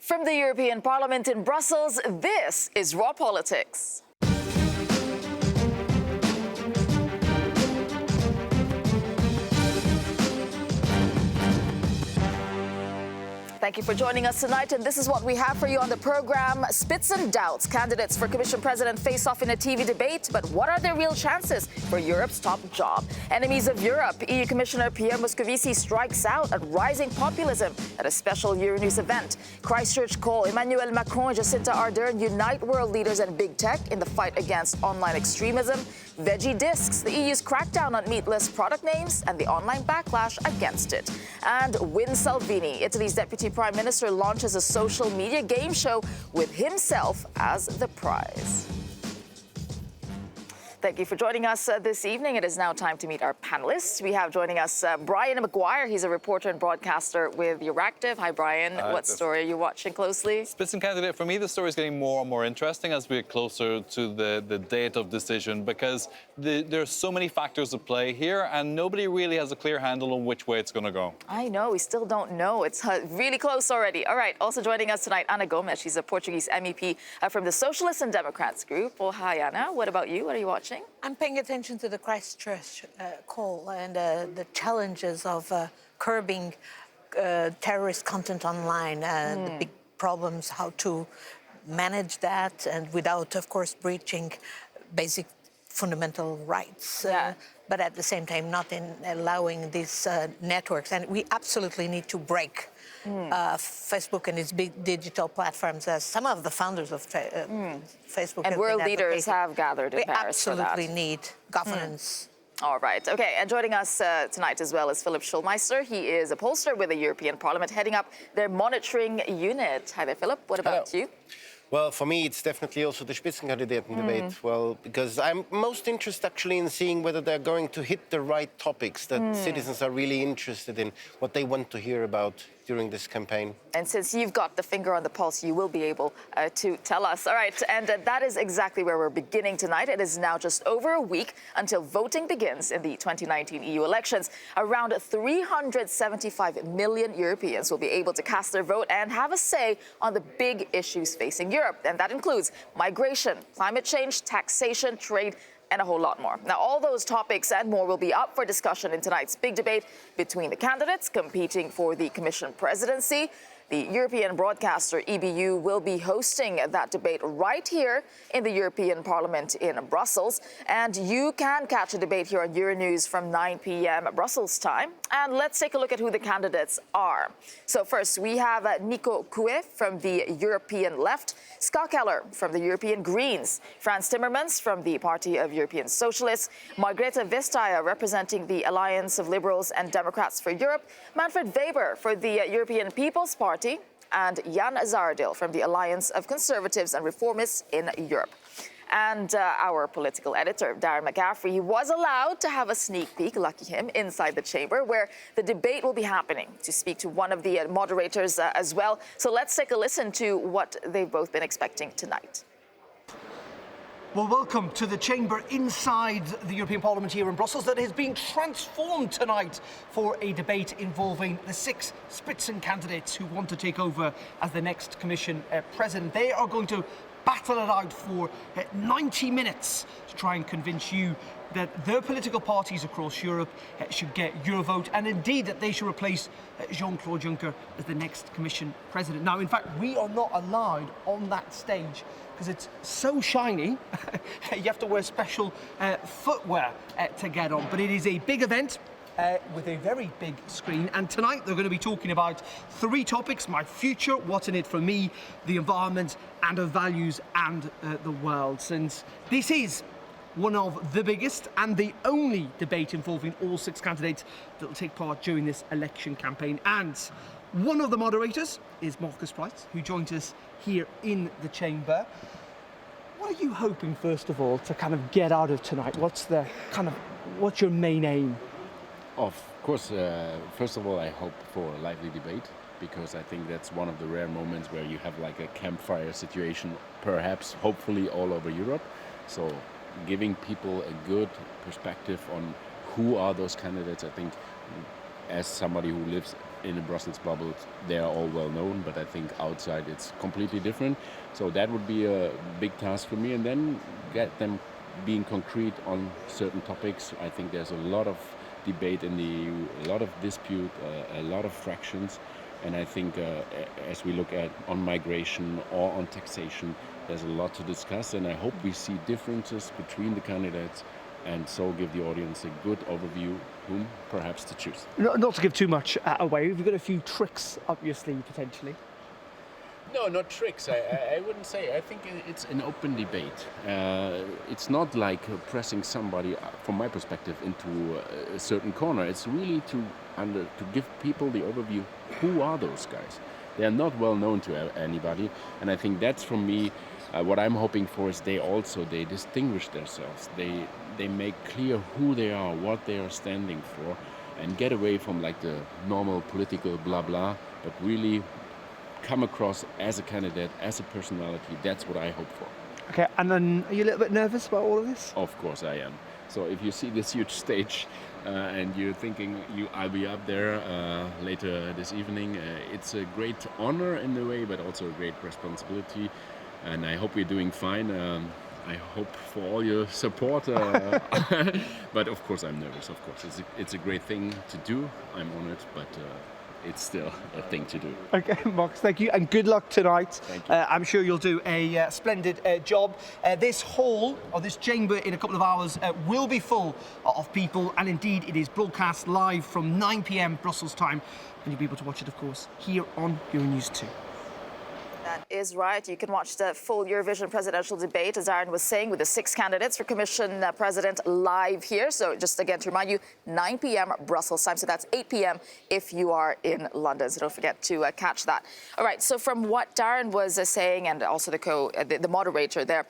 From the European Parliament in Brussels, this is Raw Politics. Thank you for joining us tonight, and this is what we have for you on the program. Spitzenkandidat candidates for Commission President face off in a TV debate, but what are their real chances for Europe's top job? Enemies of Europe, EU Commissioner Pierre Moscovici strikes out at rising populism at a special Euronews event. Christchurch call, Emmanuel Macron and Jacinta Ardern unite world leaders and big tech in the fight against online extremism. Veggie discs, the EU's crackdown on meatless product names and the online backlash against it. And Win Salvini, Italy's deputy prime minister, launches a social media game show with himself as the prize. Thank you for joining us this evening. It is now time to meet our panelists. We have joining us Brian McGuire. He's a reporter and broadcaster with Euractiv. Hi, Brian. What story are you watching closely? Spitzenkandidat, for me, the story is getting more and more interesting as we get closer to the date of decision, because there are so many factors at play here, and nobody really has a clear handle on which way it's going to go. I know. We still don't know. It's really close already. All right. Also joining us tonight, Ana Gomes. She's a Portuguese MEP from the Socialists and Democrats group. Well, hi, Ana. What about you? What are you watching? I'm paying attention to the Christchurch call and the challenges of curbing terrorist content online, the big problems, how to manage that, and without, of course, breaching basic fundamental rights. But at the same time, not in allowing these networks. And we absolutely need to break Facebook and its big digital platforms, as some of the founders of Facebook and world leaders have gathered in Paris for that. We absolutely need governance. All right. Okay. And joining us tonight as well is Philip Schulmeister. He is a pollster with the European Parliament, heading up their monitoring unit. Hi there, Philip. What about you? Well, for me, it's definitely also the Spitzenkandidat debate. Well, because I'm most interested actually in seeing whether they're going to hit the right topics that citizens are really interested in, what they want to hear about during this campaign. And since you've got the finger on the pulse, you will be able to tell us. All right, and that is exactly where we're beginning tonight. It is now just over a week until voting begins in the 2019 EU elections. Around 375 million Europeans will be able to cast their vote and have a say on the big issues facing Europe. And that includes migration, climate change, taxation, trade, and a whole lot more. Now, all those topics and more will be up for discussion in tonight's big debate between the candidates competing for the Commission presidency. The European broadcaster EBU will be hosting that debate right here in the European Parliament in Brussels. And you can catch a debate here on Euronews from 9 p.m. Brussels time. And let's take a look at who the candidates are. So first, we have Nico Couet from the European Left, Ska Keller from the European Greens, Frans Timmermans from the Party of European Socialists, Margrethe Vestager representing the Alliance of Liberals and Democrats for Europe, Manfred Weber for the European People's Party, and Jan Zahradil from the Alliance of Conservatives and Reformists in Europe. And our political editor, Darren McCaffrey, he was allowed to have a sneak peek, lucky him, inside the chamber where the debate will be happening, to speak to one of the moderators as well. So let's take a listen to what they've both been expecting tonight. Well, welcome to the chamber inside the European Parliament here in Brussels that has been transformed tonight for a debate involving the 6 Spitzenkandidates who want to take over as the next Commission President. They are going to battle it out for 90 minutes to try and convince you that their political parties across Europe should get your vote, and indeed that they should replace Jean-Claude Juncker as the next Commission President. Now, in fact, we are not allowed on that stage because it's so shiny. You have to wear special footwear to get on. But it is a big event with a very big screen. And tonight they're going to be talking about 3 topics: my future, what's in it for me, the environment, and our values and the world. Since this is one of the biggest and the only debate involving all 6 candidates that will take part during this election campaign. And one of the moderators is Marcus Price, who joins us here in the chamber. What are you hoping, first of all, to kind of get out of tonight? What's your main aim? Of course, first of all, I hope for a lively debate, because I think that's one of the rare moments where you have like a campfire situation, perhaps, hopefully, all over Europe. So giving people a good perspective on who are those candidates, I think, as somebody who lives in the Brussels bubble, they are all well known, but I think outside it's completely different. So that would be a big task for me, and then get them being concrete on certain topics. I think there's a lot of debate in the EU, a lot of dispute, a lot of fractions, and I think as we look at on migration or on taxation, there's a lot to discuss, and I hope we see differences between the candidates and so give the audience a good overview whom perhaps to choose. Not to give too much away, we've got a few tricks up your sleeve potentially. No, not tricks. I wouldn't say. I think it's an open debate. It's not like pressing somebody, from my perspective, into a certain corner. It's really to give people the overview. Who are those guys? They are not well known to anybody, and I think that's for me. What I'm hoping for is they distinguish themselves. They make clear who they are, what they are standing for, and get away from like the normal political blah blah, but really come across as a candidate, as a personality. That's what I hope for. Okay, and then are you a little bit nervous about all of this? Of course I am. So if you see this huge stage and you're thinking I'll be up there later this evening, it's a great honor in a way, but also a great responsibility. And I hope we're doing fine. I hope for all your support. But of course I'm nervous, of course. It's a great thing to do. I'm honored, but it's still a thing to do. Okay, Max, thank you, and good luck tonight. Thank you. I'm sure you'll do a splendid job. This hall, or this chamber, in a couple of hours will be full of people, and indeed it is broadcast live from 9 p.m. Brussels time, and you'll be able to watch it, of course, here on Euronews 2. That is right. You can watch the full Eurovision presidential debate, as Aaron was saying, with the 6 candidates for Commission President live here. So just again to remind you, 9 p.m. Brussels time. So that's 8 p.m. if you are in London. So don't forget to catch that. All right. So from what Darren was saying, and also the moderator there,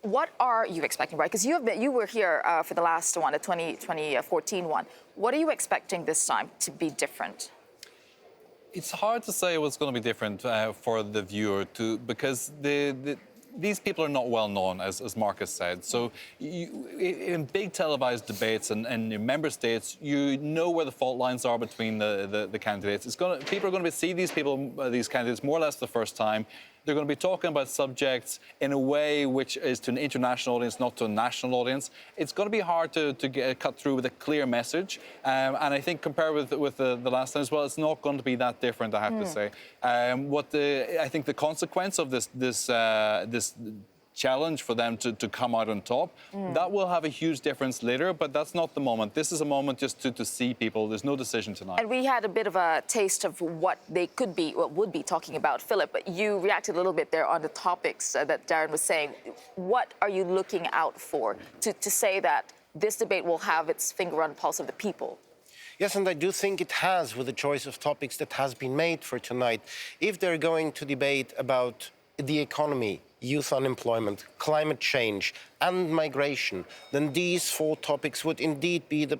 what are you expecting, right? Because you were here for the last one, the 2014 one. What are you expecting this time to be different? It's hard to say what's going to be different for the viewer, because these people are not well known, as Marcus said. So in big televised debates and in member states, you know where the fault lines are between the candidates. People are going to see these candidates more or less the first time. They're going to be talking about subjects in a way which is to an international audience, not to a national audience. It's going to be hard to cut through with a clear message. And I think compared with the last time as well, it's not going to be that different, I have to say. I think the consequence of this challenge for them to come out on top, that will have a huge difference later, but that's not the moment. This is a moment just to see people. There's no decision tonight. And we had a bit of a taste of what they would be talking about. Philip, but you reacted a little bit there on the topics that Darren was saying. What are you looking out for to say that this debate will have its finger on the pulse of the people? Yes, and I do think it has, with the choice of topics that has been made for tonight. If they're going to debate about the economy, youth unemployment, climate change and migration, then these 4 topics would indeed be the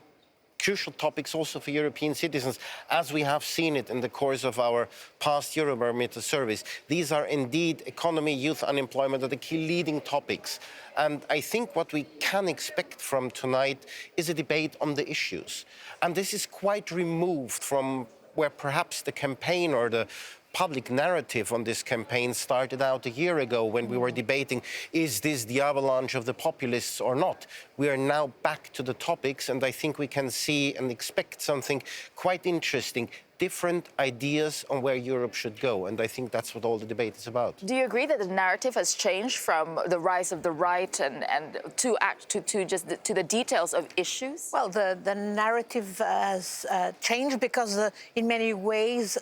crucial topics also for European citizens, as we have seen it in the course of our past Eurobarometer surveys. These are indeed economy, youth unemployment are the key leading topics. And I think what we can expect from tonight is a debate on the issues. And this is quite removed from where perhaps the campaign or the public narrative on this campaign started out a year ago when we were debating, is this the avalanche of the populists or not? We are now back to the topics, and I think we can see and expect something quite interesting, different ideas on where Europe should go, and I think that's what all the debate is about. Do you agree that the narrative has changed from the rise of the right and to the details of issues? Well, the narrative has changed because in many ways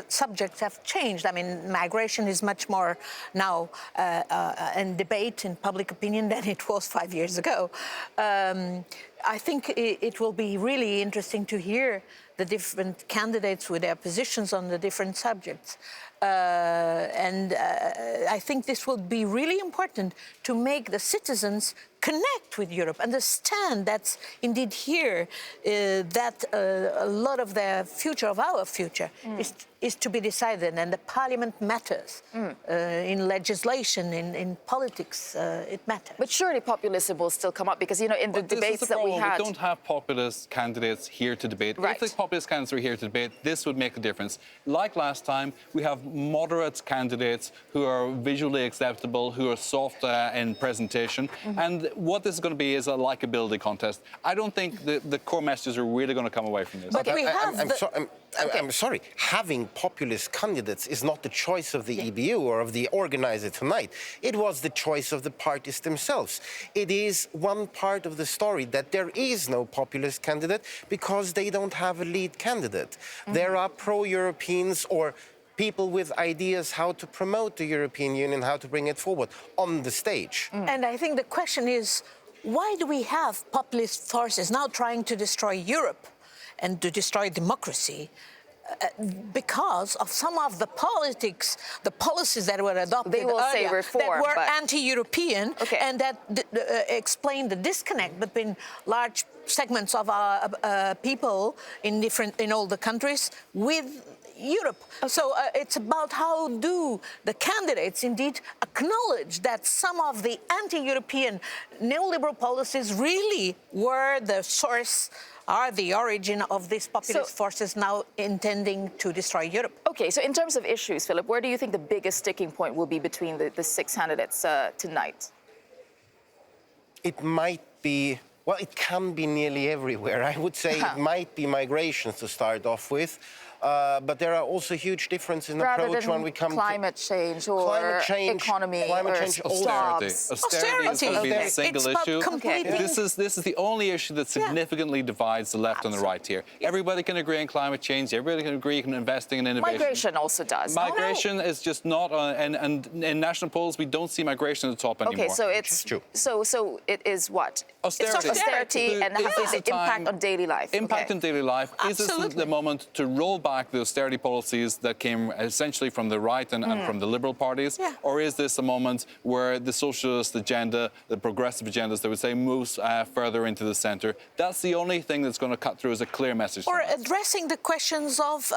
subjects have changed. I mean, migration is much more now in debate in public opinion than it was 5 years ago. I think it will be really interesting to hear the different candidates with their positions on the different subjects. I think this will be really important to make the citizens connect with Europe, understand that's indeed here, that a lot of their future, of our future, is is to be decided, and the parliament matters. In legislation, in politics, it matters. But surely populism will still come up because, you know, in the debates that we had... We don't have populist candidates here to debate. Right. If the populist candidates were here to debate, this would make a difference. Like last time, we have moderate candidates who are visually acceptable, who are soft in presentation. And what this is going to be is a likability contest. I don't think the core messages are really going to come away from this. But we have I'm sorry. Having populist candidates is not the choice of the EBU or of the organizer tonight. It was the choice of the parties themselves. It is one part of the story that there is no populist candidate because they don't have a lead candidate. There are pro-Europeans or people with ideas how to promote the European Union, how to bring it forward on the stage. And I think the question is, why do we have populist forces now trying to destroy Europe and to destroy democracy? Because of some of the politics, the policies that were adopted They will say earlier reform, that were but... anti-European, and that explain the disconnect between large segments of our people in all the countries with Europe. So it's about how do the candidates indeed acknowledge that some of the anti-European neoliberal policies really were the source, are the origin of these populist forces now intending to destroy Europe. OK, so in terms of issues, Philip, where do you think the biggest sticking point will be between the 6 candidates tonight? It might be, well, it can be nearly everywhere. I would say it might be migrations to start off with. But there are also huge differences in approach when we come climate to change or economy climate or change, jobs. Austerity is going to be the single issue. This is the only issue that significantly divides the left and the right here. Everybody can agree on climate change. Everybody can agree on investing in innovation. Migration also does. Migration is just not, and in national polls, we don't see migration at the top anymore. OK, so it's so it is what? Austerity. It's austerity and having the impact on daily life. Impact on daily life. Is this the moment to roll back the austerity policies that came essentially from the right and from the liberal parties? Or is this a moment where the socialist agenda, the progressive agendas, they would say, moves further into the centre? That's the only thing that's going to cut through as a clear message. Or addressing the questions of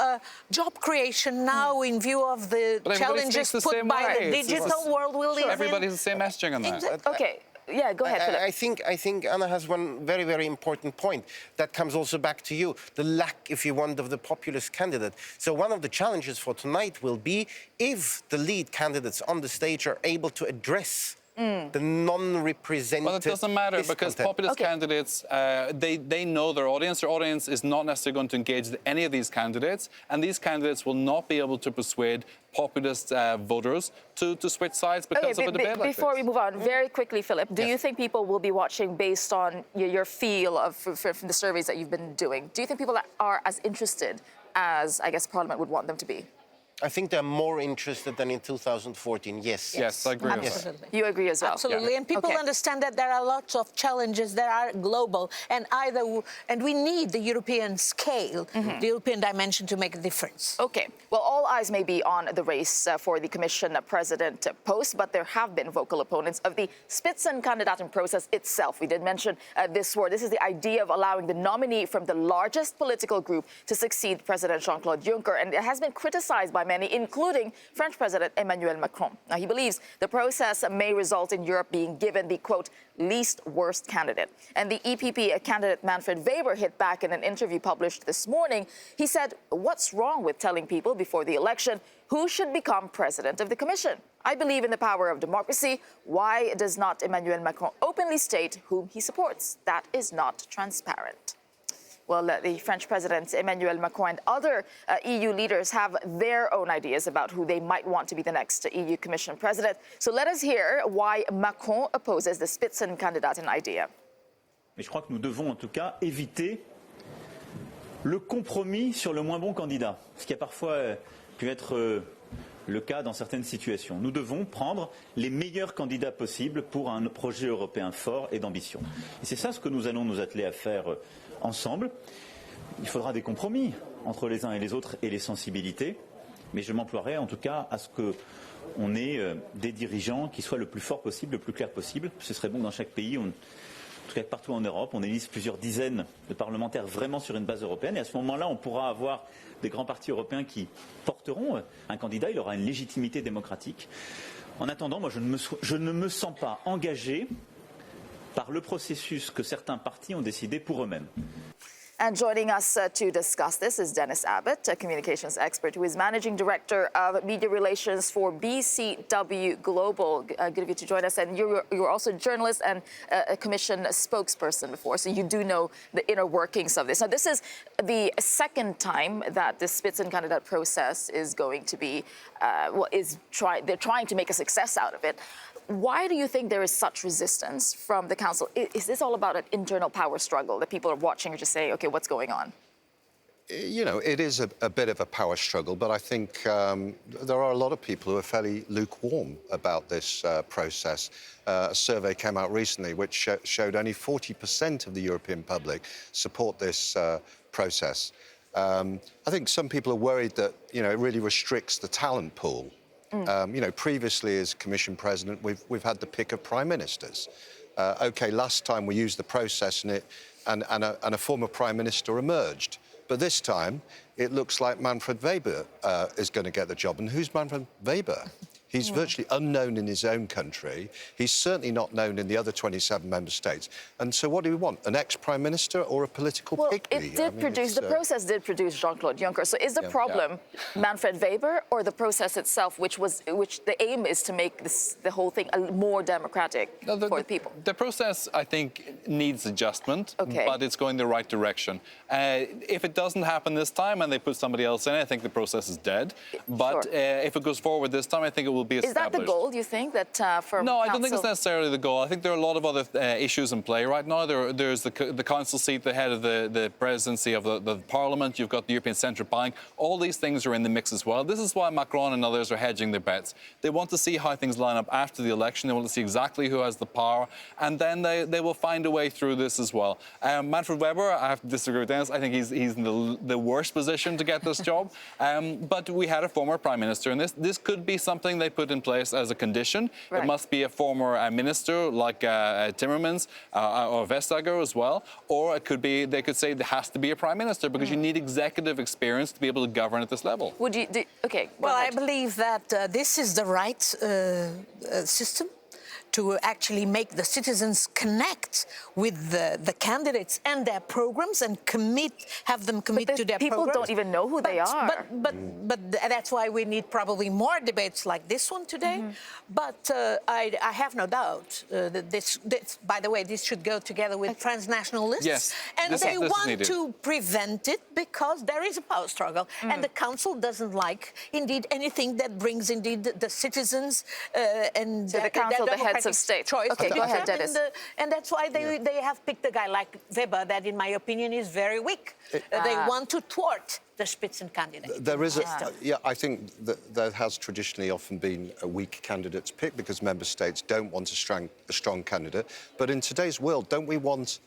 job creation now in view of the challenges put by the digital world we live in. Everybody's the same messaging on that. OK. Yeah, go ahead, Philip. I think Anna has one very, very important point that comes also back to you, the lack, if you want, of the populist candidate. So one of the challenges for tonight will be if the lead candidates on the stage are able to address the non-representative... Well, it doesn't matter because populist candidates, they know their audience. Their audience is not necessarily going to engage with any of these candidates, and these candidates will not be able to persuade populist voters to switch sides because of a debate like Before this. we move on, very quickly, Philip, do you think people will be watching based on your feel of from the surveys that you've been doing? Do you think people are as interested as, I guess, Parliament would want them to be? I think they're more interested than in 2014, yes. Yes, I agree. Absolutely. You agree as well? Absolutely. And people understand that there are lots of challenges that are global, and we need the European scale, the European dimension to make a difference. OK. Well, all eyes may be on the race for the Commission President post, but there have been vocal opponents of the Spitzenkandidat process itself. We did mention this word. This is the idea of allowing the nominee from the largest political group to succeed President Jean-Claude Juncker, and it has been criticized by many, including French President Emmanuel Macron. Now, he believes the process may result in Europe being given the, quote, least worst candidate. And the EPP candidate Manfred Weber hit back in an interview published this morning. He said, what's wrong with telling people before the election who should become president of the Commission? I believe in the power of democracy. Why does not Emmanuel Macron openly state whom he supports? That is not transparent. Well, the French President Emmanuel Macron and other EU leaders have their own ideas about who they might want to be the next EU Commission President. So let us hear why Macron opposes the Spitzenkandidaten idea. Mais je crois que nous devons en tout cas éviter le compromis sur le moins bon candidat, ce qui a parfois pu être le cas dans certaines situations. Nous devons prendre les meilleurs candidats possibles pour un projet européen fort et d'ambition. Et c'est ça ce que nous allons nous atteler à faire ensemble. Il faudra des compromis entre les uns et les autres et les sensibilités, mais je m'emploierai en tout cas à ce qu'on ait des dirigeants qui soient le plus fort possible, le plus clair possible. Ce serait bon que dans chaque pays, tout cas partout en Europe, on élise plusieurs dizaines de parlementaires vraiment sur une base européenne. Et à ce moment-là, on pourra avoir des grands partis européens qui porteront un candidat. Il aura une légitimité démocratique. En attendant, moi, je ne me sens pas engagé par le processus que certains partis ont décidé pour eux-mêmes. And joining us to discuss this is Dennis Abbott, a communications expert who is managing director of media relations for BCW Global. Good of you to join us. And you're also a journalist and a commission spokesperson before, so you do know the inner workings of this. Now, this is the second time that the Spitzenkandidat process is going to be, they're trying to make a success out of it. Why do you think there is such resistance from the council? Is this all about an internal power struggle that people are watching or just say, OK, what's going on? You know, it is a bit of a power struggle, but I think there are a lot of people who are fairly lukewarm about this process. A survey came out recently which showed only 40% of the European public support this process. I think some people are worried that, you know, it really restricts the talent pool. You know, previously as Commission President, we've had the pick of Prime Ministers. OK, last time we used the process and a former Prime Minister emerged. But this time, it looks like Manfred Weber is going to get the job. And who's Manfred Weber? He's virtually unknown in his own country. He's certainly not known in the other 27 member states. And so what do we want? An ex-prime minister or a political pygmy? It did produce, the process did produce Jean-Claude Juncker. So is the problem Manfred Weber or the process itself, which the aim is to make the whole thing more democratic for the people? The process, I think, needs adjustment, but it's going the right direction. If it doesn't happen this time and they put somebody else in, I think the process is dead. But if it goes forward this time, I think it will be established. Is that the goal, do you think, that for No, I don't think it's necessarily the goal. I think there are a lot of other issues in play right now. There's the council seat, the head of the presidency of the parliament. You've got the European Central Bank. All these things are in the mix as well. This is why Macron and others are hedging their bets. They want to see how things line up after the election. They want to see exactly who has the power. And then they will find a way through this as well. Manfred Weber, I have to disagree with Dennis. I think he's in the worst position to get this job. But we had a former prime minister in this. This could be something they put in place as a condition. Right. It must be a former minister like Timmermans or Vestager as well. Or it could be, they could say there has to be a prime minister because you need executive experience to be able to govern at this level. Would you, well, I believe that this is the right system to actually make the citizens connect with the candidates and their programs and have them commit to their people programs. Don't even know who they are. But that's why we need probably more debates like this one today. But I have no doubt that this, by the way, this should go together with transnational lists. Yes, and they want to prevent it because there is a power struggle. And the council doesn't like, indeed, anything that brings, indeed, the citizens and the council, the heads of state. Choice. Okay, go ahead, Dennis. And that's why they have picked a guy like Weber that, in my opinion, is very weak. They want to thwart the Spitzenkandidat. There is I think that there has traditionally often been a weak candidates picked because member states don't want a strong candidate. But in today's world, don't we want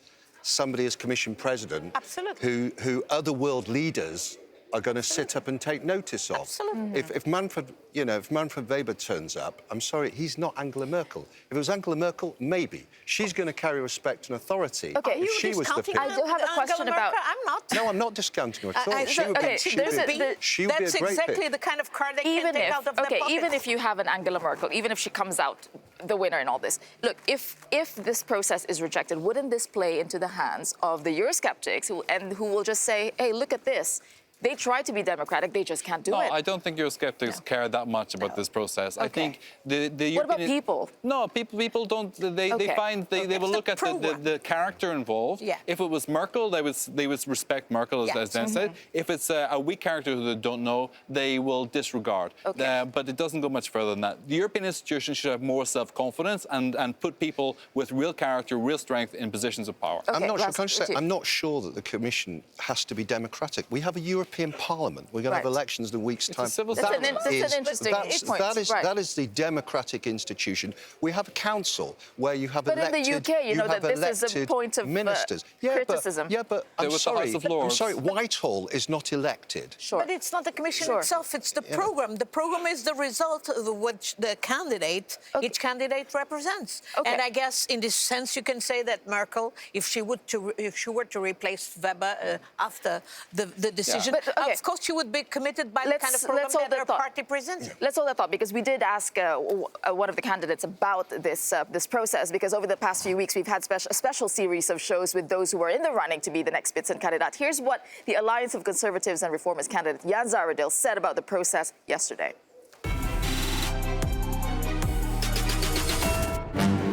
somebody as Commission President who other world leaders are going to sit up and take notice of? Absolutely. If Manfred Weber turns up, I'm sorry, he's not Angela Merkel. If it was Angela Merkel, maybe. She's going to carry respect and authority. Okay, if she was the pick. I do have a question about... I'm not. No, I'm not discounting her at all. She would be a great That's exactly the kind of card they can take out of their pockets. Even if you have an Angela Merkel, even if she comes out the winner in all this, look, if this process is rejected, wouldn't this play into the hands of the Eurosceptics who will just say, hey, look at this. They try to be democratic, they just can't do it. No, I don't think Eurosceptics care that much about this process. I think the What about people? No, people don't. They will look at the character involved. Yeah. If it was Merkel, they would respect Merkel, as Dan said. If it's a weak character who they don't know, they will disregard. But it doesn't go much further than that. The European institutions should have more self-confidence and put people with real character, real strength in positions of power. I'm not sure. Can I just say, I'm not sure that the Commission has to be democratic. We have a European European Parliament. We're going to have elections in a week's time. It's a civil That's an interesting point. That is the democratic institution. We have a council where you have elected. But in the UK, you know that this is a point of ministers. criticism. But I'm sorry. The House of Lords. I'm sorry. Whitehall is not elected. Sure. But it's not the commission itself, it's the programme. The programme is the result of which the candidate, each candidate represents. And I guess in this sense you can say that Merkel, if she were to replace Weber after the decision, of course she would be committed by the kind of programme that her party presents. Let's hold that thought, because we did ask one of the candidates about this process, because over the past few weeks we've had a special series of shows with those who are in the running to be the next Spitzenkandidat. Here's what the Alliance of Conservatives and Reformist candidate Jan Zahradil said about the process yesterday.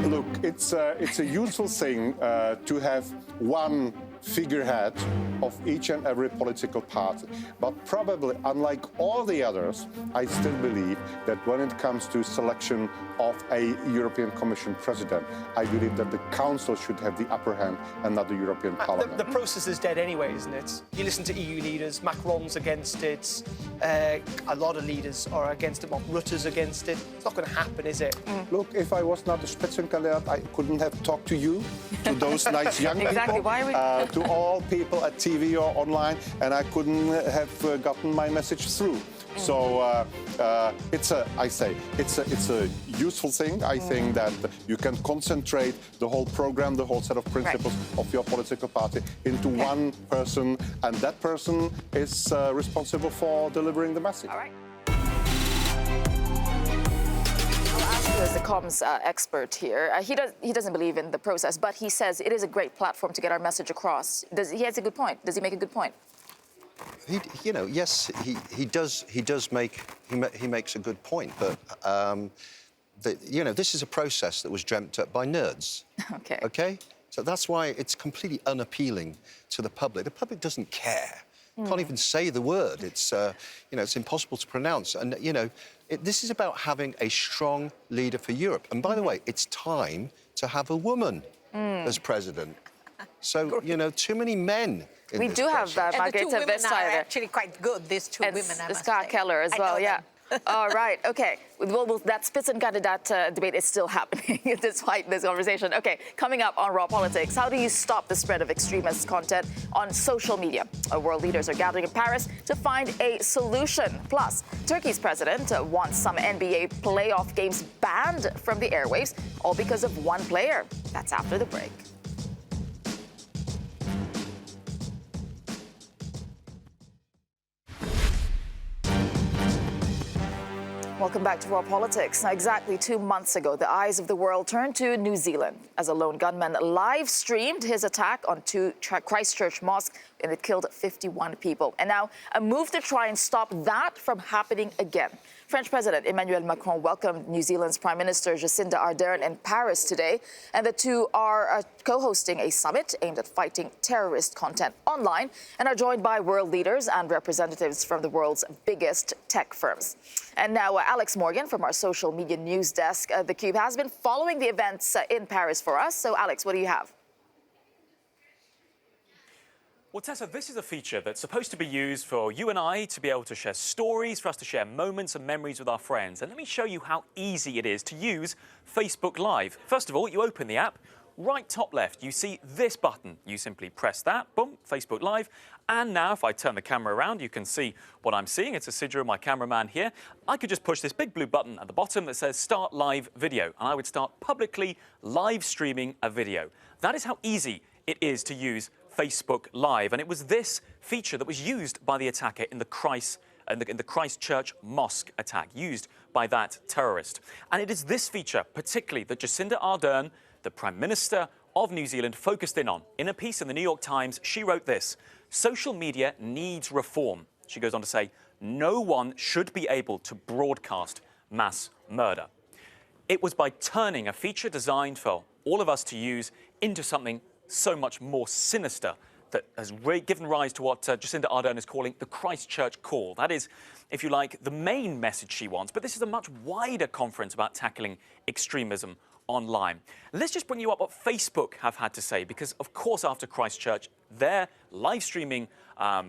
Look, it's a useful thing to have one figurehead of each and every political party. But probably, unlike all the others, I still believe that when it comes to selection of a European Commission president, I believe that the Council should have the upper hand and not the European Parliament. The process is dead anyway, isn't it? You listen to EU leaders, Macron's against it, a lot of leaders are against it, Mark Rutte's against it. It's not going to happen, is it? Look, if I was not a Spitzenkandidat, I couldn't have talked to you, to those nice young people. Why are we... To all people at TV or online, and I couldn't have gotten my message through. So it's a useful thing. I think that you can concentrate the whole program, the whole set of principles of your political party into one person, and that person is responsible for delivering the message. All right. As the comms expert here, he doesn't believe in the process, but he says it is a great platform to get our message across. He has a good point. Does he make a good point? Yes, he makes a good point, but this is a process that was dreamt up by nerds. Okay. So that's why it's completely unappealing to the public. The public doesn't care. Can't even say the word. It's it's impossible to pronounce. And this is about having a strong leader for Europe. And by the way, it's time to have a woman as president. So too many men. We do have Margaret and the two women are actually quite good. These two women, I must Scott say. Keller as well. Yeah. All right. Okay. Well, that Spitzenkandidat debate is still happening despite this conversation. Okay. Coming up on Raw Politics, how do you stop the spread of extremist content on social media? World leaders are gathering in Paris to find a solution. Plus, Turkey's president wants some NBA playoff games banned from the airwaves, all because of one player. That's after the break. Welcome back to Raw Politics. Now, exactly 2 months ago, the eyes of the world turned to New Zealand as a lone gunman live-streamed his attack on two Christchurch mosques, and it killed 51 people. And now, a move to try and stop that from happening again. French President Emmanuel Macron welcomed New Zealand's Prime Minister Jacinda Ardern in Paris today, and the two are co-hosting a summit aimed at fighting terrorist content online, and are joined by world leaders and representatives from the world's biggest tech firms. And now Alex Morgan from our social media news desk, theCUBE, has been following the events in Paris for us. So Alex, what do you have? Well, Tessa, this is a feature that's supposed to be used for you and I to be able to share stories, for us to share moments and memories with our friends. And let me show you how easy it is to use Facebook Live. First of all, you open the app. Right top left, you see this button. You simply press that, boom, Facebook Live. And now if I turn the camera around, you can see what I'm seeing. It's Isidro, my cameraman here. I could just push this big blue button at the bottom that says Start Live Video. And I would start publicly live streaming a video. That is how easy it is to use Facebook Live. And it was this feature that was used by the attacker in the Christchurch mosque attack, used by that terrorist. And it is this feature, particularly, that Jacinda Ardern, the Prime Minister of New Zealand, focused in on. In a piece in the New York Times, she wrote this: social media needs reform. She goes on to say, no one should be able to broadcast mass murder. It was by turning a feature designed for all of us to use into something so much more sinister that has given rise to what Jacinda Ardern is calling the Christchurch call. That is, if you like, the main message she wants. But this is a much wider conference about tackling extremism online. Let's just bring you up what Facebook have had to say, because, of course, after Christchurch, their live streaming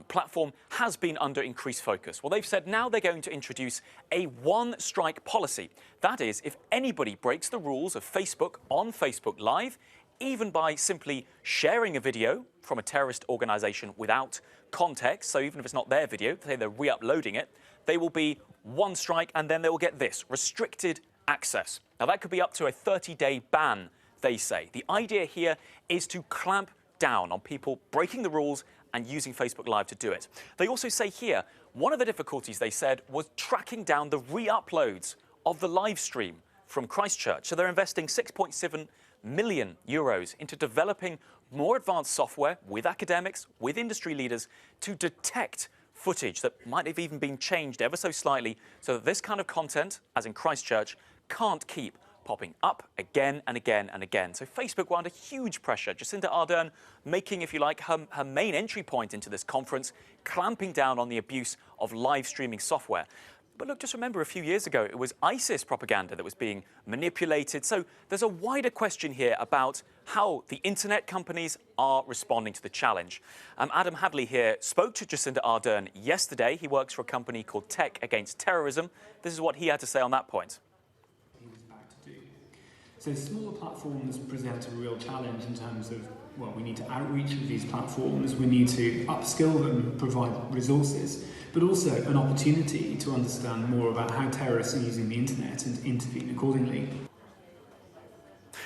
platform has been under increased focus. Well, they've said now they're going to introduce a one-strike policy. That is, if anybody breaks the rules of Facebook on Facebook Live, even by simply sharing a video from a terrorist organisation without context, so even if it's not their video, say they're re-uploading it, they will be one strike, and then they will get this, restricted access. Now, that could be up to a 30-day ban, they say. The idea here is to clamp down on people breaking the rules and using Facebook Live to do it. They also say here, one of the difficulties, they said, was tracking down the re-uploads of the live stream from Christchurch. So they're investing €6.7 million into developing more advanced software with academics, with industry leaders, to detect footage that might have even been changed ever so slightly so that this kind of content, as in Christchurch, can't keep popping up again and again and again. So Facebook were under huge pressure. Jacinda Ardern making, if you like, her main entry point into this conference, clamping down on the abuse of live streaming software. But look, just remember a few years ago, it was ISIS propaganda that was being manipulated. So there's a wider question here about how the internet companies are responding to the challenge. Adam Hadley here spoke to Jacinda Ardern yesterday. He works for a company called Tech Against Terrorism. This is what he had to say on that point. So smaller platforms present a real challenge in terms of, well, we need to outreach with these platforms, we need to upskill them, provide resources, but also an opportunity to understand more about how terrorists are using the internet and intervene accordingly.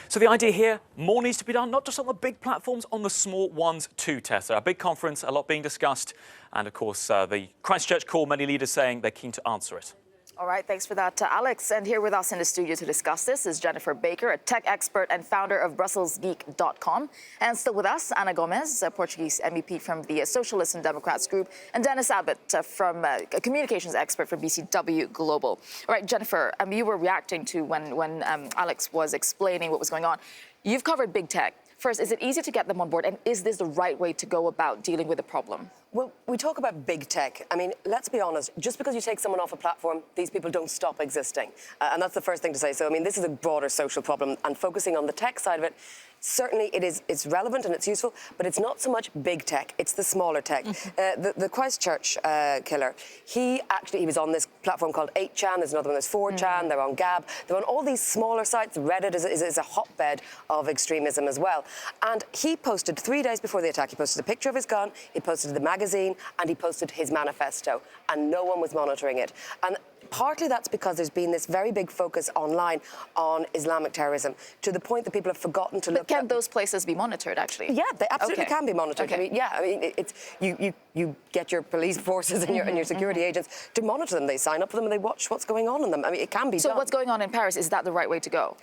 So the idea here, more needs to be done, not just on the big platforms, on the small ones too, Tessa. A big conference, a lot being discussed, and of course the Christchurch call, many leaders saying they're keen to answer it. All right, thanks for that, Alex. And here with us in the studio to discuss this is Jennifer Baker, a tech expert and founder of BrusselsGeek.com. And still with us, Ana Gomes, a Portuguese MEP from the Socialists and Democrats group, and Dennis Abbott, from a communications expert from BCW Global. All right, Jennifer, you were reacting to when Alex was explaining what was going on. You've covered big tech. First, is it easy to get them on board, and is this the right way to go about dealing with the problem? Well, we talk about big tech. I mean, let's be honest, just because you take someone off a platform, these people don't stop existing. And that's the first thing to say. So, I mean, this is a broader social problem, and focusing on the tech side of it, certainly it's relevant and it's useful, but it's not so much big tech, it's the smaller tech. The Christchurch killer, he was on this platform called 8chan, there's another one, there's 4chan, they're on Gab, they're on all these smaller sites. Reddit is a hotbed of extremism as well. And he posted 3 days before the attack, he posted a picture of his gun, he posted the magazine, and he posted his manifesto, and no one was monitoring it. And partly that's because there's been this very big focus online on Islamic terrorism, to the point that people have forgotten to look at... But can those places be monitored, actually? Yeah, they absolutely can be monitored. Okay. I mean, it's you get your police forces and your security agents to monitor them. They sign up for them and they watch what's going on in them. I mean, it can be done. So what's going on in Paris, is that the right way to go?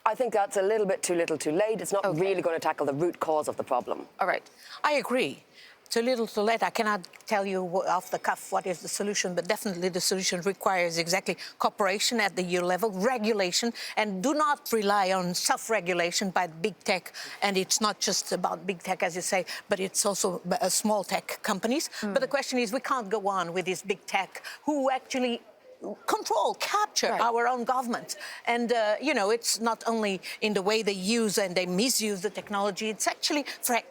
I think that's a little bit too little too late. It's not really going to tackle the root cause of the problem. All right. I agree. It's a little too late. I cannot tell you off the cuff what is the solution, but definitely the solution requires exactly cooperation at the EU level, regulation, and do not rely on self-regulation by big tech. And it's not just about big tech, as you say, but it's also small tech companies. But the question is, we can't go on with this big tech who actually capture our own government. And, it's not only in the way they use and they misuse the technology, it's actually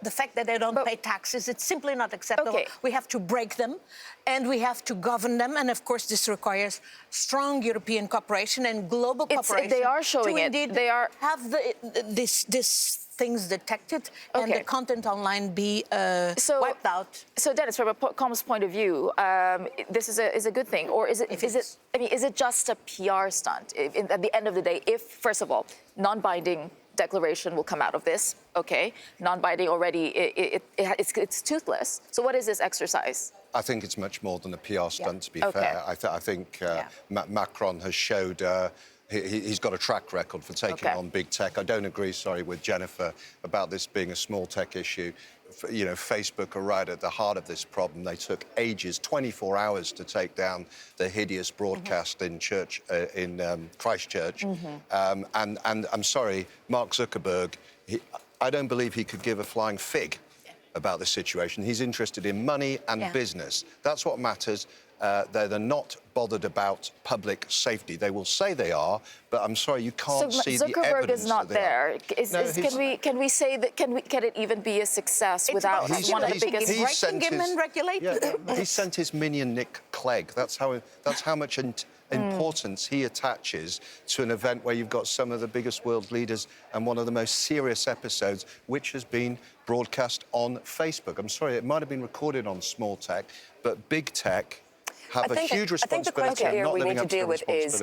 the fact that they don't pay taxes. It's simply not acceptable. We have to break them and we have to govern them. And, of course, this requires strong European cooperation and global cooperation. They are showing it. They are have this things detected and the content online be wiped out. So, Dennis, from a comms point of view, this is a good thing, or is it just a PR stunt? At the end of the day, if first of all, non-binding declaration will come out of this, non-binding already, it's toothless. So, what is this exercise? I think it's much more than a PR stunt, to be fair. I think Macron has showed. He's got a track record for taking on big tech. I don't agree, with Jennifer about this being a small tech issue. Facebook are right at the heart of this problem. They took ages, 24 hours, to take down the hideous broadcast in Christchurch. And I'm sorry, Mark Zuckerberg, I don't believe he could give a flying fig about the situation. He's interested in money and business. That's what matters. They're not bothered about public safety. They will say they are, but I'm sorry, you can't see the Zuckerberg evidence is not that they are. there. Can we say that? Can it even be a success without one of the biggest? He sent his minion Nick Clegg. That's how much importance he attaches to an event where you've got some of the biggest world leaders and one of the most serious episodes, which has been broadcast on Facebook. I'm sorry, it might have been recorded on small tech, but big tech have a huge responsibility. I think the question here we need to deal with is,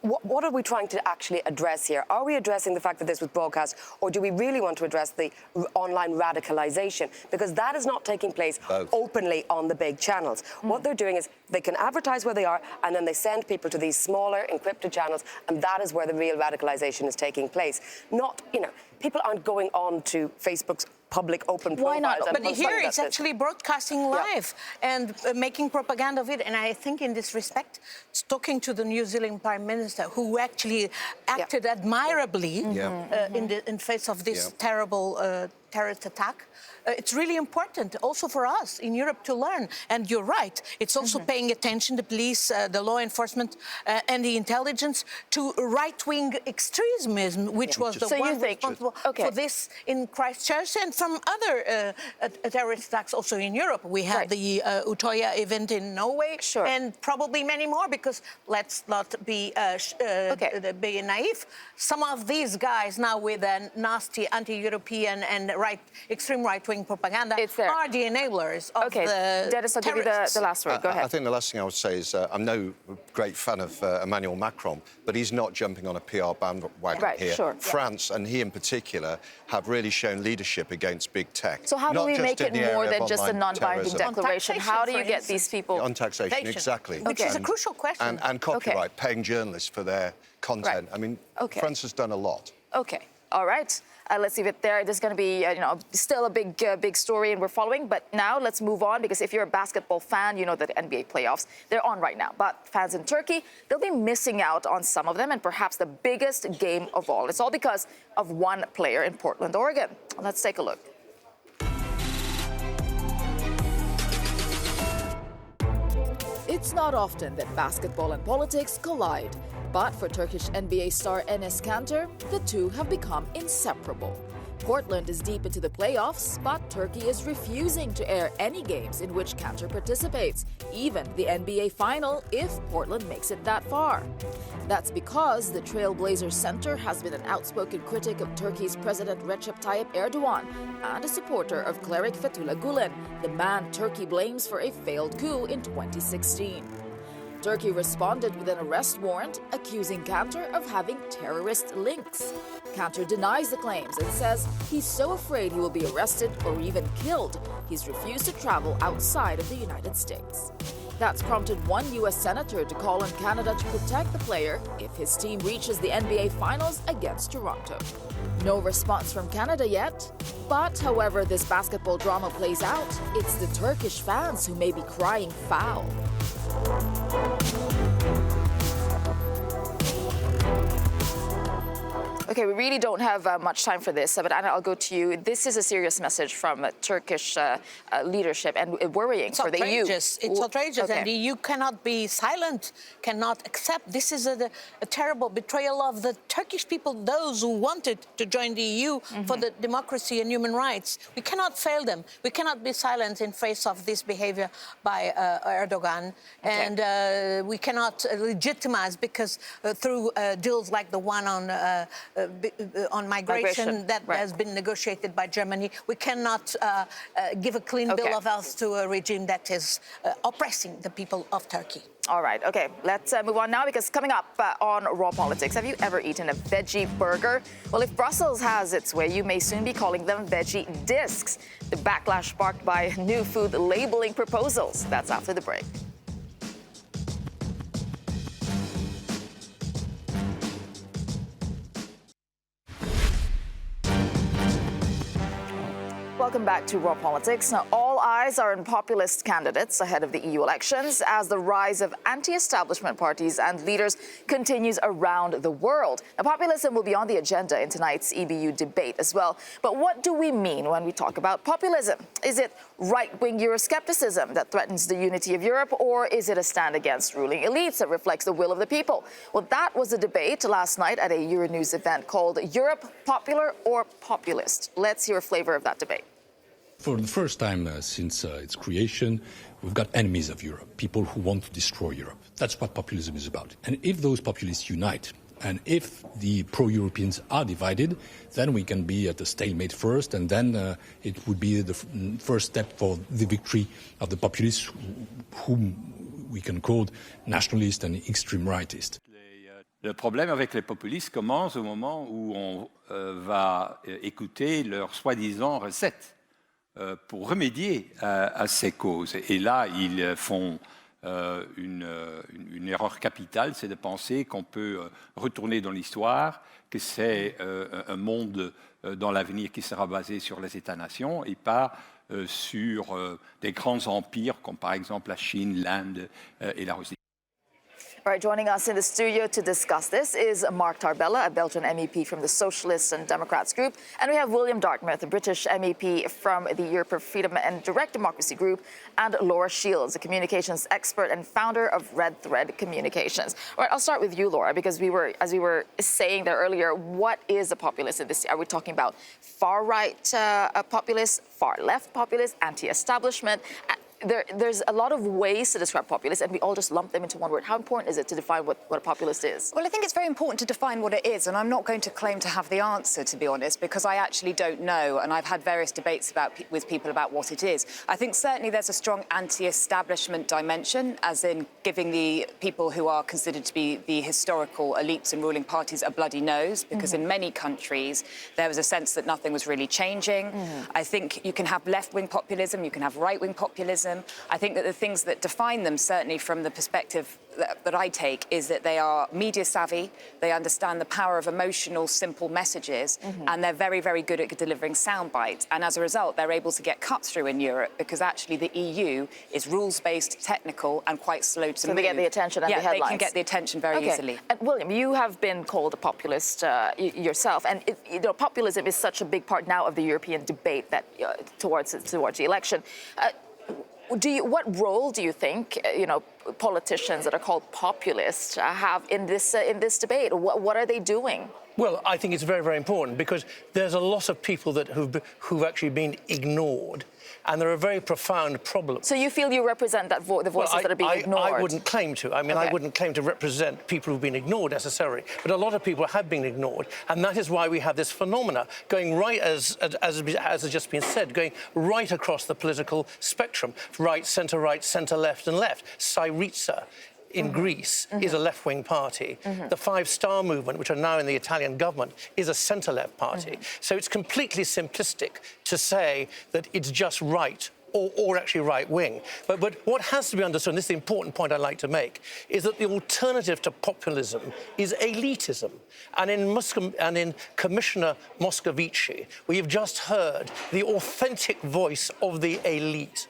what are we trying to actually address here? Are we addressing the fact that this was broadcast, or do we really want to address the online radicalization? Because that is not taking place openly on the big channels. What they're doing is they can advertise where they are, and then they send people to these smaller encrypted channels, and that is where the real radicalization is taking place. Not, people aren't going on to Facebook's public open profiles. Why not? But here it's actually broadcasting live and making propaganda of it. And I think in this respect, talking to the New Zealand Prime Minister, who actually acted admirably in face of this terrible terrorist attack, it's really important also for us in Europe to learn. And you're right, it's also paying attention, the police, the law enforcement and the intelligence, to right-wing extremism, which was the one responsible for this in Christchurch and from other terrorist attacks also in Europe. We had the Utoya event in Norway and probably many more, because let's not be naive. Some of these guys now with a nasty anti-European and extreme right-wing propaganda are the enablers of the Dennis, I'll give you the last word. Go ahead. I think the last thing I would say is I'm no great fan of Emmanuel Macron, but he's not jumping on a PR bandwagon here. France, and he in particular, have really shown leadership against big tech. So how do we make it more than just a non-binding declaration? How do you get these people... On taxation, exactly. Which is a crucial question. And copyright, paying journalists for their content. I mean, France has done a lot. Okay. All right. Let's leave it there. There's going to be, still a big story, and we're following. But now let's move on, because if you're a basketball fan, you know that NBA playoffs, they're on right now. But fans in Turkey, they'll be missing out on some of them, and perhaps the biggest game of all. It's all because of one player in Portland, Oregon. Let's take a look. It's not often that basketball and politics collide. But for Turkish NBA star Enes Kanter, the two have become inseparable. Portland is deep into the playoffs, but Turkey is refusing to air any games in which Kanter participates, even the NBA final if Portland makes it that far. That's because the Trailblazers center has been an outspoken critic of Turkey's President Recep Tayyip Erdogan and a supporter of cleric Fethullah Gulen, the man Turkey blames for a failed coup in 2016. Turkey responded with an arrest warrant accusing Kanter of having terrorist links. Kanter denies the claims and says he's so afraid he will be arrested or even killed, he's refused to travel outside of the United States. That's prompted one U.S. senator to call on Canada to protect the player if his team reaches the NBA Finals against Toronto. No response from Canada yet, but however this basketball drama plays out, it's the Turkish fans who may be crying foul. Okay, we really don't have much time for this, but Anna, I'll go to you. This is a serious message from Turkish leadership and worrying for the EU. It's outrageous, and the EU cannot be silent, cannot accept. This is a terrible betrayal of the Turkish people, those who wanted to join the EU for the democracy and human rights. We cannot fail them. We cannot be silent in face of this behavior by Erdogan, and we cannot legitimize, because through deals like the one on migration that has been negotiated by Germany, we cannot give a clean bill of health to a regime that is oppressing the people of Turkey. All right, okay, let's move on now, because coming up on Raw Politics, have you ever eaten a veggie burger? Well, if Brussels has its way, you may soon be calling them veggie discs. The backlash sparked by new food labeling proposals. That's after the break. Welcome back to Raw Politics. Now, all eyes are on populist candidates ahead of the EU elections as the rise of anti-establishment parties and leaders continues around the world. Now, populism will be on the agenda in tonight's EBU debate as well. But what do we mean when we talk about populism? Is it right-wing Euroscepticism that threatens the unity of Europe, or is it a stand against ruling elites that reflects the will of the people? Well, that was the debate last night at a Euronews event called Europe Popular or Populist. Let's hear a flavor of that debate. For the first time since its creation, we've got enemies of Europe, people who want to destroy Europe. That's what populism is about. And if those populists unite, and if the pro-Europeans are divided, then we can be at a stalemate first, and then it would be the first step for the victory of the populists, whom we can call nationalists and extreme rightists. Le problème avec les populistes commence au moment où on va écouter leurs soi-disant recettes pour remédier à ces causes. Et là, ils font une erreur capitale, c'est de penser qu'on peut retourner dans l'histoire, que c'est un monde dans l'avenir qui sera basé sur les États-nations et pas sur des grands empires comme par exemple la Chine, l'Inde et la Russie. All right, joining us in the studio to discuss this is Mark Tarbella, a Belgian MEP from the Socialists and Democrats group. And we have William Dartmouth, a British MEP from the Europe for Freedom and Direct Democracy group, and Laura Shields, a communications expert and founder of Red Thread Communications. All right, I'll start with you, Laura, because as we were saying there earlier, what is a populist in this? Are we talking about far-right populists, far-left populists, anti-establishment? There's a lot of ways to describe populists, and we all just lump them into one word. How important is it to define what a populist is? Well, I think it's very important to define what it is, and I'm not going to claim to have the answer, to be honest, because I actually don't know, and I've had various debates with people about what it is. I think certainly there's a strong anti-establishment dimension, as in giving the people who are considered to be the historical elites and ruling parties a bloody nose, because in many countries there was a sense that nothing was really changing. I think you can have left-wing populism, you can have right-wing populism. I think that the things that define them, certainly from the perspective that I take, is that they are media savvy, they understand the power of emotional, simple messages, and they're very, very good at delivering sound bites. And as a result, they're able to get cut through in Europe because actually the EU is rules-based, technical, and quite slow to move. So they get the attention and the headlines. Yeah, they can get the attention very easily. And William, you have been called a populist yourself, and populism is such a big part now of the European debate that towards the election. What role do you think politicians that are called populists have in this debate? What are they doing? Well, I think it's very, very important because there's a lot of people who've actually been ignored, and there are very profound problems. So you feel you represent the voices that are being ignored? I wouldn't claim to. I mean, I wouldn't claim to represent people who've been ignored necessarily, but a lot of people have been ignored, and that is why we have this phenomena going right, as has just been said, going right across the political spectrum: right, centre left, and left. Syriza in Greece is a left-wing party. The Five Star Movement, which are now in the Italian government, is a centre-left party. So it's completely simplistic to say that it's just right or actually right-wing. But what has to be understood, and this is the important point I'd like to make, is that the alternative to populism is elitism. And in Commissioner Moscovici, we have just heard the authentic voice of the elite.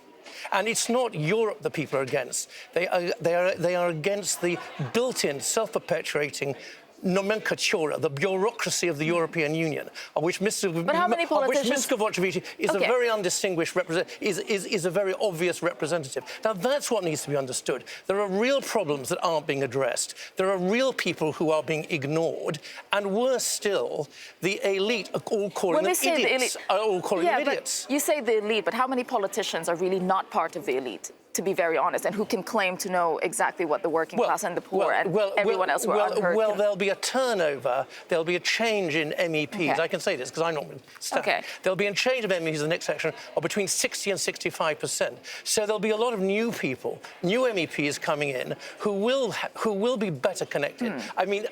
And it's not Europe the people are against. They are against the built-in, self-perpetuating nomenclature, the bureaucracy of the European Union, of which Mr. Moscovici is a very undistinguished is a very obvious representative. Now that's what needs to be understood. There are real problems that aren't being addressed. There are real people who are being ignored, and worse still, the elite are all calling them idiots. Idiots. You say the elite, but how many politicians are really not part of the elite? To be very honest, and who can claim to know exactly what the working class and the poor and everyone else who are unheard. Well, there'll be a turnover, there'll be a change in MEPs. Okay. I can say this because I'm not standing. Okay. There'll be a change of MEPs in the next election of between 60 and 65%. So there'll be a lot of new people, new MEPs coming in who will be better connected. I mean,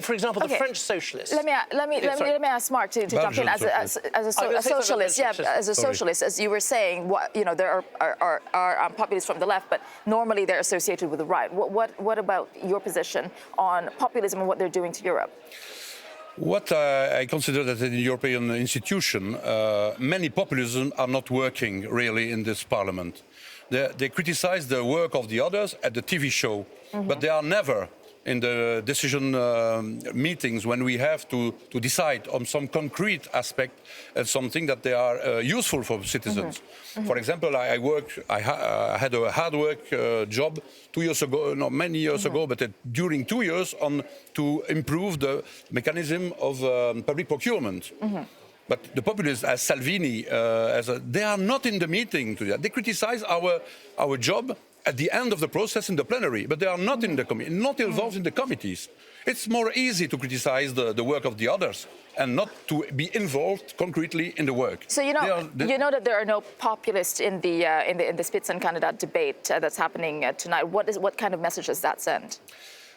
for example, the French socialists. Let me ask Mark to jump in as a socialist. Yeah, as a socialist, as you were saying, there are populists from the left, but normally they're associated with the right. What about your position on populism and what they're doing to Europe? What I consider that in the European institution, many populism are not working really in this parliament. They criticize the work of the others at the TV show, but they are never in the decision meetings when we have to decide on some concrete aspect and something that they are useful for citizens. For example, I had a hard work job 2 years ago, not many years ago, but during 2 years to improve the mechanism of public procurement. But the populists, as Salvini, they are not in the meeting today. They criticize our job at the end of the process in the plenary, but they are not in the not involved in the committees. It's more easy to criticize the work of the others and not to be involved concretely in the work. So you know that there are no populists in the Spitzenkandidat debate that's happening tonight. What kind of message does that send?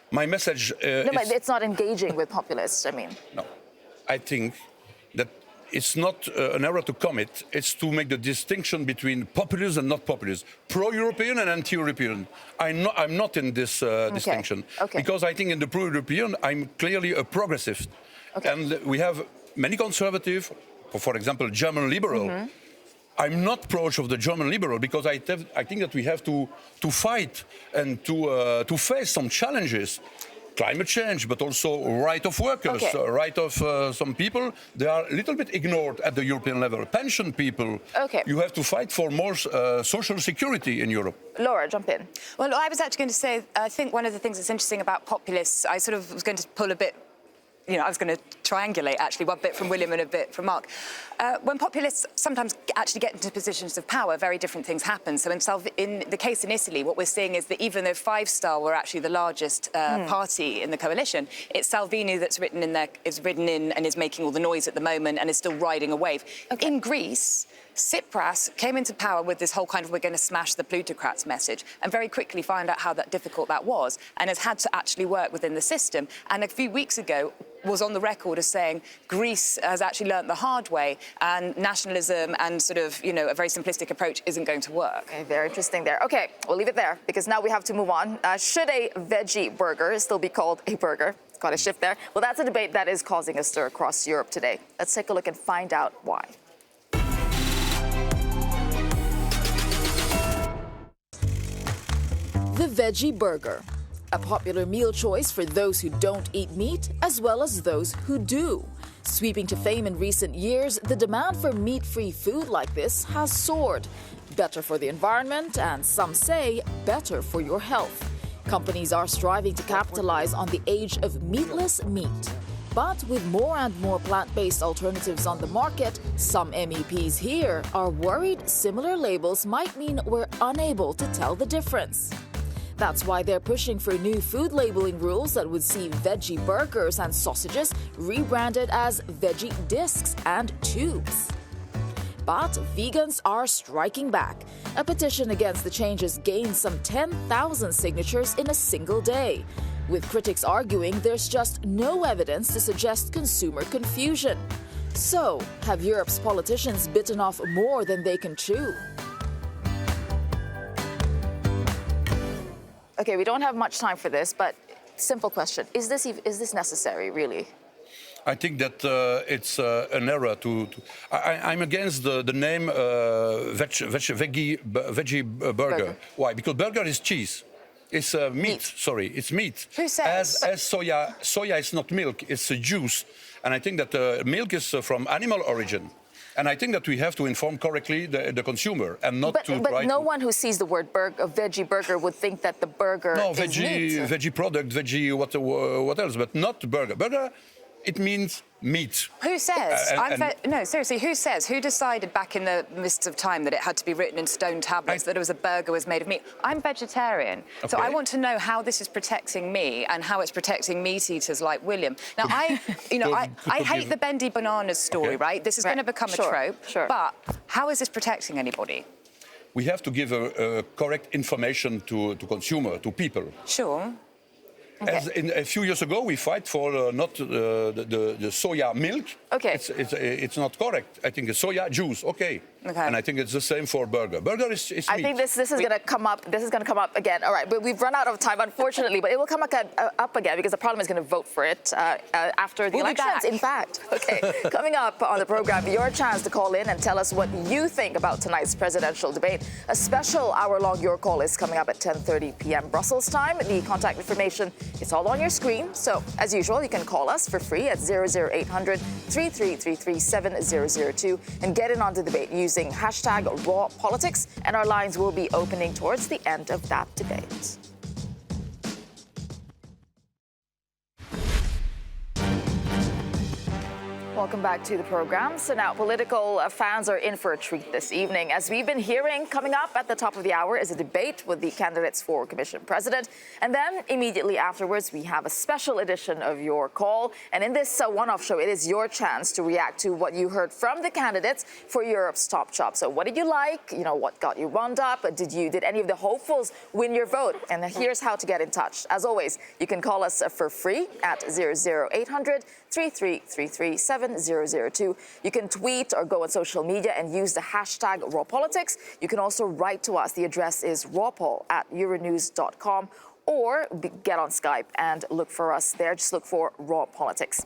My message no, but it's not engaging with populists. I mean, no, I think that it's not an error to commit. It's to make the distinction between populist and not populist, pro-European and anti-European. I'm not in this distinction because I think in the pro-European I'm clearly a progressive, and we have many conservative, for example, German liberal. I'm not approach of the German liberal because I think that we have to fight and to face some challenges. Climate change, but also right of workers, right of some people. They are a little bit ignored at the European level. Pension people. You have to fight for more social security in Europe. Laura, jump in. Well, I was actually going to say, I think one of the things that's interesting about populists, I sort of was going to pull a bit, I was going to triangulate, actually, one bit from William and a bit from Mark. When populists sometimes actually get into positions of power, very different things happen. So in the case in Italy, what we're seeing is that even though Five Star were actually the largest party in the coalition, it's Salvini that's ridden in and is making all the noise at the moment and is still riding a wave. In Greece, Tsipras came into power with this whole kind of we're going to smash the plutocrats message and very quickly find out how difficult that was and has had to actually work within the system. And a few weeks ago was on the record as saying Greece has actually learnt the hard way and nationalism and sort of, a very simplistic approach isn't going to work. Okay, very interesting there. Okay, we'll leave it there because now we have to move on. Should a veggie burger still be called a burger? Got a shift there. Well, that's a debate that is causing a stir across Europe today. Let's take a look and find out why. The veggie burger, a popular meal choice for those who don't eat meat as well as those who do. Sweeping to fame in recent years, the demand for meat-free food like this has soared. Better for the environment and, some say, better for your health. Companies are striving to capitalize on the age of meatless meat. But with more and more plant-based alternatives on the market, some MEPs here are worried similar labels might mean we're unable to tell the difference. That's why they're pushing for new food labeling rules that would see veggie burgers and sausages rebranded as veggie discs and tubes. But vegans are striking back. A petition against the changes gained some 10,000 signatures in a single day, with critics arguing there's just no evidence to suggest consumer confusion. So, have Europe's politicians bitten off more than they can chew? Okay, we don't have much time for this, but simple question. Is this necessary, really? I think that it's an error I'm against the name veggie burger. Why? Because burger is cheese. It's meat. Sorry, it's meat. Who says? As soya. Soya is not milk, it's a juice. And I think that milk is from animal origin. And I think that we have to inform correctly the consumer and not to try But no one who sees the word veggie burger would think that the burger is meat. Veggie product, veggie what else, but not burger. Burger, it means meat. Who says? No, seriously, who says? Who decided back in the mists of time that it had to be written in stone tablets that it was a burger was made of meat? I'm vegetarian, so I want to know how this is protecting me and how it's protecting meat eaters like William. Now, I hate the bendy bananas story, right? This is going to become a trope. But how is this protecting anybody? We have to give a correct information to consumer, to people. Sure. As a few years ago, we fight for not the soya milk. Okay. It's not correct. I think the soya juice, okay. Okay. And I think it's the same for burger. Burger is meat. I think this is going to come up. This is going to come up again. All right, but we've run out of time, unfortunately. But it will come up again because the Parliament is going to vote for it after the elections. In fact, okay. Coming up on the program, your chance to call in and tell us what you think about tonight's presidential debate. A special hour-long Your Call is coming up at 10:30 p.m. Brussels time. The contact information is all on your screen. So, as usual, you can call us for free at 00800 3333 7002 and get in on the debate using hashtag #RawPolitics, and our lines will be opening towards the end of that debate. Welcome back to the program. So now political fans are in for a treat this evening. As we've been hearing, coming up at the top of the hour is a debate with the candidates for Commission President. And then immediately afterwards, we have a special edition of Your Call. And in this one-off show, it is your chance to react to what you heard from the candidates for Europe's top job. So what did you like? You know, what got you wound up? Did any of the hopefuls win your vote? And here's how to get in touch. As always, you can call us for free at 00800 3333 7002. You can tweet or go on social media and use the hashtag #RawPolitics. You can also write to us. The address is rawpol@euronews.com. Or get on Skype and look for us there. Just look for Raw Politics.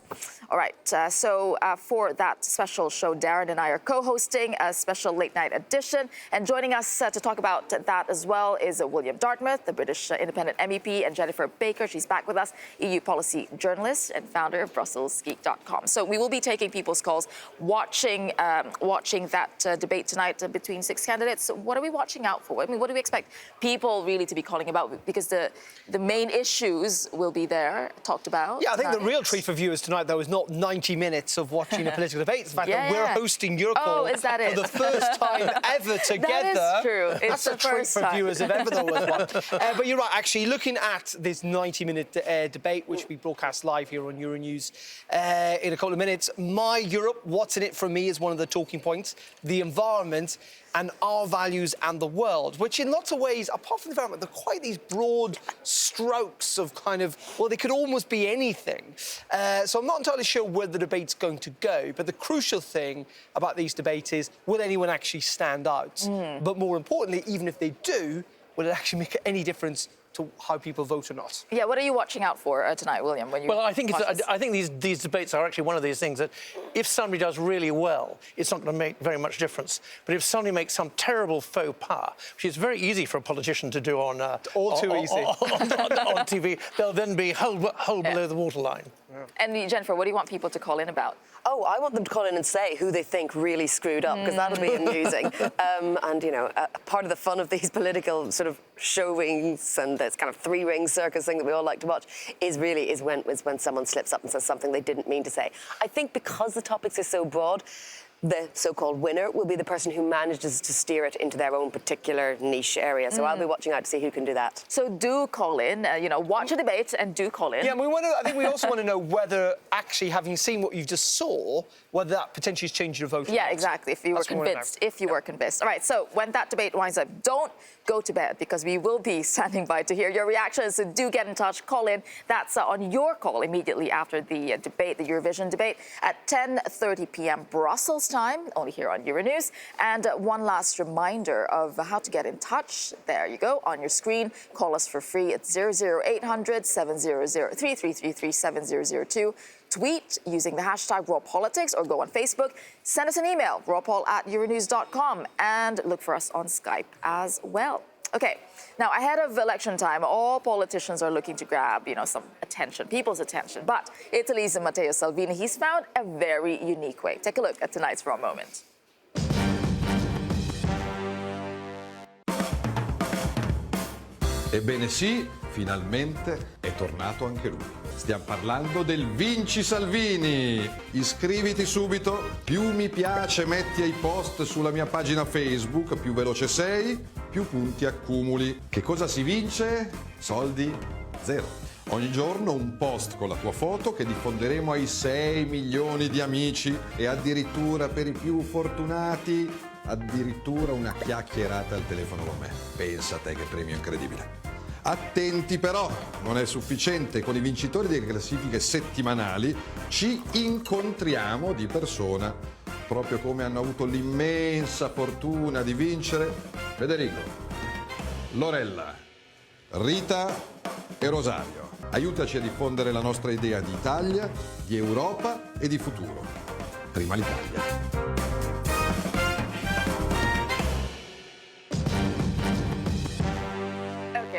All right, so for that special show, Darren and I are co-hosting a special late-night edition. And joining us to talk about that as well is William Dartmouth, the British independent MEP, and Jennifer Baker. She's back with us, EU policy journalist and founder of BrusselsGeek.com. So we will be taking people's calls, watching that debate tonight between 6 candidates. What are we watching out for? I mean, what do we expect people really to be calling about? Because the main issues will be there, talked about. Yeah, I think the real treat for viewers tonight, though, is not 90 minutes of watching a political debate. It's the fact that we're hosting Your Call is that it? for the first time ever together. That is true. That's a treat for viewers, if ever there was one. But you're right, actually, looking at this 90-minute debate, which we broadcast live here on Euronews in a couple of minutes, My Europe, what's in it for me is one of the talking points. The environment and our values and the world, which in lots of ways, apart from the environment, they're quite these broad strokes of kind of, well, they could almost be anything. So I'm not entirely sure where the debate's going to go, but the crucial thing about these debates is, will anyone actually stand out? But more importantly, even if they do, will it actually make any difference to how people vote or not? Yeah, what are you watching out for tonight, William? Well, I think these debates are actually one of these things that if somebody does really well, it's not going to make very much difference. But if somebody makes some terrible faux pas, which is very easy for a politician to do on on TV, they'll then be held below the waterline. Yeah. And Jennifer, what do you want people to call in about? Oh, I want them to call in and say who they think really screwed up, because that'll be amusing. And, you know, part of the fun of these political sort of showings and this kind of three-ring circus thing that we all like to watch is when someone slips up and says something they didn't mean to say. I think because the topics are so broad, the so-called winner will be the person who manages to steer it into their own particular niche area. So I'll be watching out to see who can do that. So do call in, watch a debate and do call in. Yeah, I think we also want to know whether actually, having seen what you just saw, whether that potentially has changed your vote. Yeah, exactly, if you were convinced. All right, so when that debate winds up, don't go to bed, because we will be standing by to hear your reactions. So do get in touch, call in. That's on Your Call immediately after the debate, the Eurovision debate, at 10:30 p.m. Brussels time, only here on Euronews. And one last reminder of how to get in touch. There you go, on your screen. Call us for free at 00800 3333 7002. Tweet using the hashtag #RawPolitics or go on Facebook. Send us an email, rawpol@euronews.com, and look for us on Skype as well. Okay, now ahead of election time, all politicians are looking to grab, some attention, people's attention. But Italy's Matteo Salvini, he's found a very unique way. Take a look at tonight's Raw Moment. Ebbene sì, finalmente è tornato anche lui. Stiamo parlando del Vinci Salvini. Iscriviti subito, più mi piace metti ai post sulla mia pagina Facebook, più veloce sei, più punti accumuli. Che cosa si vince? Soldi zero. Ogni giorno un post con la tua foto che diffonderemo ai 6 milioni di amici e addirittura per i più fortunati addirittura una chiacchierata al telefono con me. Pensa a te che premio incredibile. Attenti però, non è sufficiente, con i vincitori delle classifiche settimanali ci incontriamo di persona proprio come hanno avuto l'immensa fortuna di vincere Federico, Lorella, Rita e Rosario. Aiutaci a diffondere la nostra idea di Italia, di Europa e di futuro. Prima l'Italia.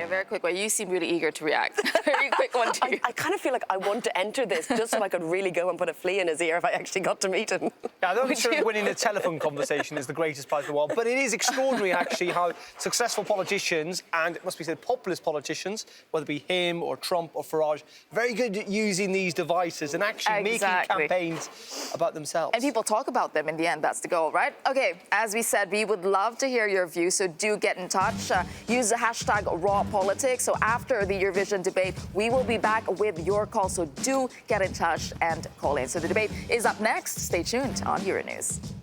Very quick one. You seem really eager to react. Very quick one to you. I kind of feel like I want to enter this just so I could really go and put a flea in his ear if I actually got to meet him. Yeah, I'm not sure winning a telephone conversation is the greatest prize in the world, but it is extraordinary, actually, how successful politicians, and it must be said populist politicians, whether it be him or Trump or Farage, very good at using these devices and actually making campaigns about themselves. And people talk about them in the end. That's the goal, right? Okay, as we said, we would love to hear your views, so do get in touch. Use the hashtag #RawPolitics. So after the Eurovision debate, we will be back with your call. So do get in touch and call in. So the debate is up next. Stay tuned on Euronews.